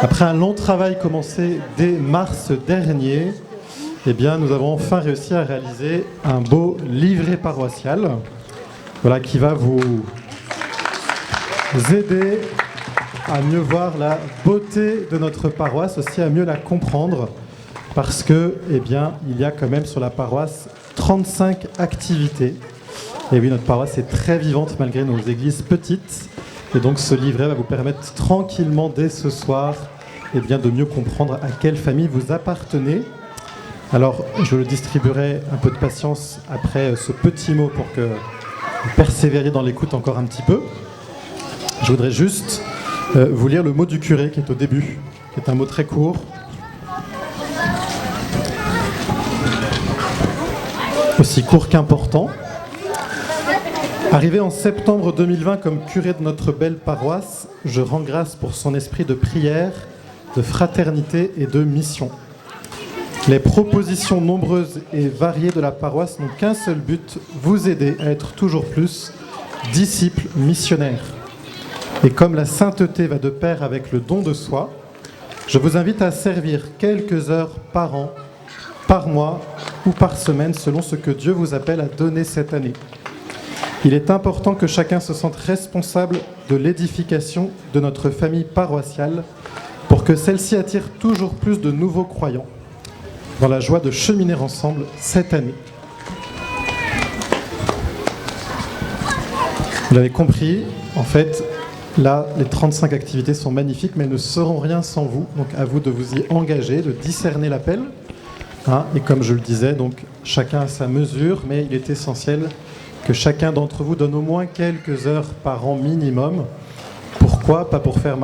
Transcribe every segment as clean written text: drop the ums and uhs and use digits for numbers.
Après un long travail commencé dès mars dernier, eh bien, nous avons enfin réussi à réaliser un beau livret paroissial, voilà, qui va vous aider à mieux voir la beauté de notre paroisse, aussi à mieux la comprendre, parce que, eh bien, il y a quand même sur la paroisse 35 activités. Et oui, notre paroisse est très vivante malgré nos églises petites. Et donc ce livret va vous permettre tranquillement dès ce soir, eh bien, de mieux comprendre à quelle famille vous appartenez. Alors, je le distribuerai un peu de patience après ce petit mot pour que vous persévériez dans l'écoute encore un petit peu. Je voudrais juste vous lire le mot du curé qui est au début, qui est un mot très court. Aussi court qu'important. Arrivé en septembre 2020 comme curé de notre belle paroisse, je rends grâce pour son esprit de prière, de fraternité et de mission. Les propositions nombreuses et variées de la paroisse n'ont qu'un seul but, vous aider à être toujours plus disciples missionnaires. Et comme la sainteté va de pair avec le don de soi, je vous invite à servir quelques heures par an, par mois ou par semaine selon ce que Dieu vous appelle à donner cette année. Il est important que chacun se sente responsable de l'édification de notre famille paroissiale pour que celle-ci attire toujours plus de nouveaux croyants dans la joie de cheminer ensemble cette année. Vous l'avez compris, en fait, là, les 35 activités sont magnifiques, mais elles ne seront rien sans vous. Donc à vous de vous y engager, de discerner l'appel. Et comme je le disais, donc chacun à sa mesure, mais il est essentiel que chacun d'entre vous donne au moins quelques heures par an minimum. Pourquoi ? Pas pour faire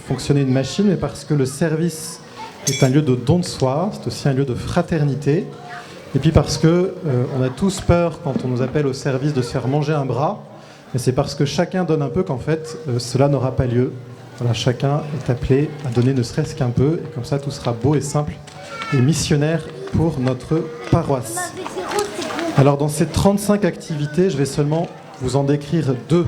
fonctionner une machine, mais parce que le service est un lieu de don de soi, c'est aussi un lieu de fraternité. Et puis parce que on a tous peur quand on nous appelle au service de se faire manger un bras, mais c'est parce que chacun donne un peu qu'en fait cela n'aura pas lieu. Voilà, chacun est appelé à donner ne serait-ce qu'un peu, et comme ça tout sera beau et simple et missionnaire pour notre paroisse. Alors dans ces 35 activités, je vais seulement vous en décrire 2.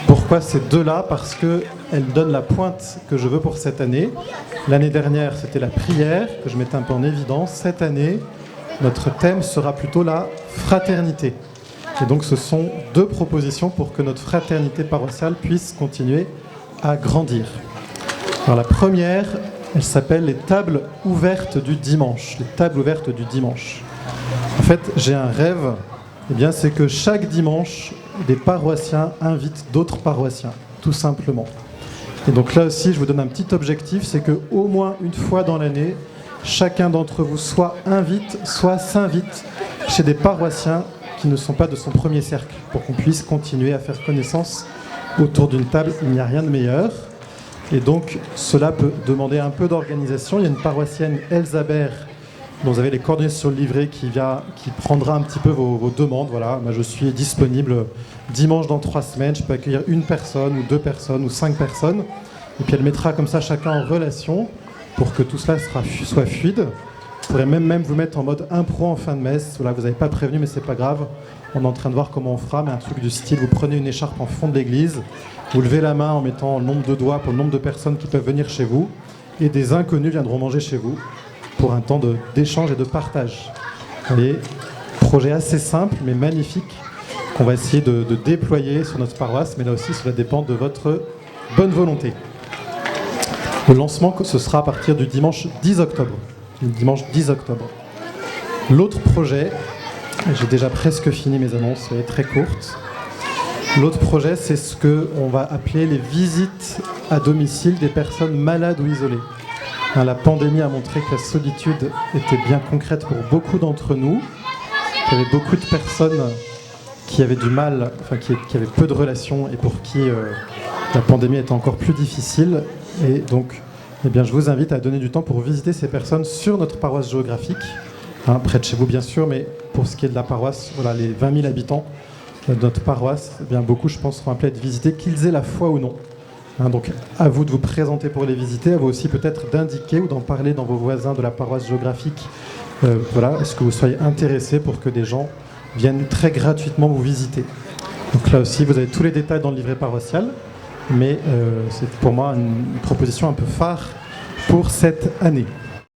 Pourquoi ces 2-là ? Parce qu'elles donnent la pointe que je veux pour cette année. L'année dernière, c'était la prière, que je mettais un peu en évidence. Cette année, notre thème sera plutôt la fraternité. Et donc ce sont 2 propositions pour que notre fraternité paroissiale puisse continuer à grandir. Alors la première, elle s'appelle les tables ouvertes du dimanche. Les tables ouvertes du dimanche. En fait, j'ai un rêve, eh bien, c'est que chaque dimanche, des paroissiens invitent d'autres paroissiens, tout simplement. Et donc là aussi, je vous donne un petit objectif, c'est qu'au moins une fois dans l'année, chacun d'entre vous soit invite, soit s'invite chez des paroissiens qui ne sont pas de son premier cercle, pour qu'on puisse continuer à faire connaissance autour d'une table. Il n'y a rien de meilleur. Et donc, cela peut demander un peu d'organisation. Il y a une paroissienne, Elsabert, dont vous avez les coordonnées sur le livret, qui prendra un petit peu vos demandes. Voilà, moi, je suis disponible dimanche dans 3 semaines. Je peux accueillir 1 personne, ou 2 personnes, ou 5 personnes. Et puis elle mettra comme ça chacun en relation pour que tout cela soit fluide. Je pourrais même vous mettre en mode impro en fin de messe. Voilà, vous n'avez pas prévenu, mais c'est pas grave. On est en train de voir comment on fera, mais un truc du style, vous prenez une écharpe en fond de l'église, vous levez la main en mettant le nombre de doigts pour le nombre de personnes qui peuvent venir chez vous, et des inconnus viendront manger chez vous pour un temps d'échange et de partage. Vous voyez, projet assez simple, mais magnifique, qu'on va essayer de déployer sur notre paroisse, mais là aussi, cela dépend de votre bonne volonté. Le lancement, ce sera à partir du dimanche 10 octobre. Le dimanche 10 octobre. L'autre projet, j'ai déjà presque fini mes annonces, elles sont très courtes. L'autre projet, c'est ce qu'on va appeler les visites à domicile des personnes malades ou isolées. La pandémie a montré que la solitude était bien concrète pour beaucoup d'entre nous. Il y avait beaucoup de personnes qui avaient du mal, qui avaient peu de relations et pour qui la pandémie était encore plus difficile. Et donc, eh bien, je vous invite à donner du temps pour visiter ces personnes sur notre paroisse géographique, près de chez vous bien sûr, mais pour ce qui est de la paroisse, voilà, les 20 000 habitants de notre paroisse, eh bien, beaucoup, je pense, seront appelés à être visités, qu'ils aient la foi ou non. Donc, à vous de vous présenter pour les visiter, à vous aussi peut-être d'indiquer ou d'en parler dans vos voisins de la paroisse géographique. Voilà, est-ce que vous soyez intéressés pour que des gens viennent très gratuitement vous visiter. Donc là aussi, vous avez tous les détails dans le livret paroissial. mais c'est pour moi une proposition un peu phare pour cette année.